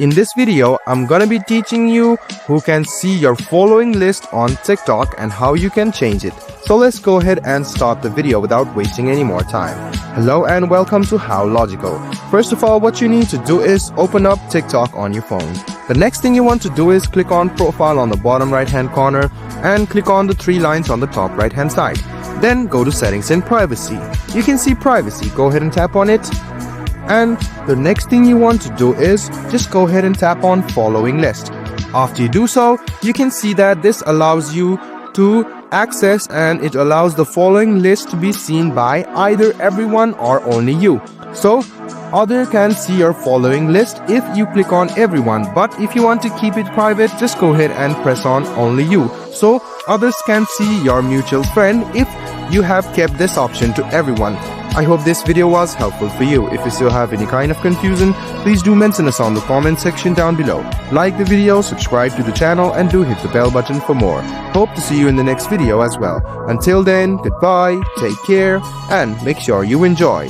In this video, I'm gonna be teaching you who can see your following list on TikTok and how you can change it. So let's go ahead and start the video without wasting any more time. Hello and welcome to How Logical. First of all, what you need to do is open up TikTok on your phone. The next thing you want to do is click on Profile on the bottom right hand corner and click on the three lines on the top right hand side. Then go to Settings and Privacy. You can see Privacy. Go ahead and tap on it. And the next thing you want to do is just go ahead and tap on Following List. After you do so, you can see that this allows you to access and it allows the following list to be seen by either everyone or only you. So other can see your following list if you click on everyone, but if you want to keep it private, just go ahead and press on only you, so others can see your mutual friend if you have kept this option to everyone. I hope this video was helpful for you. If you still have any kind of confusion, please do mention us on the comment section down below. Like the video, subscribe to the channel, and do hit the bell button for more. Hope to see you in the next video as well. Until then, goodbye, take care, and make sure you enjoy.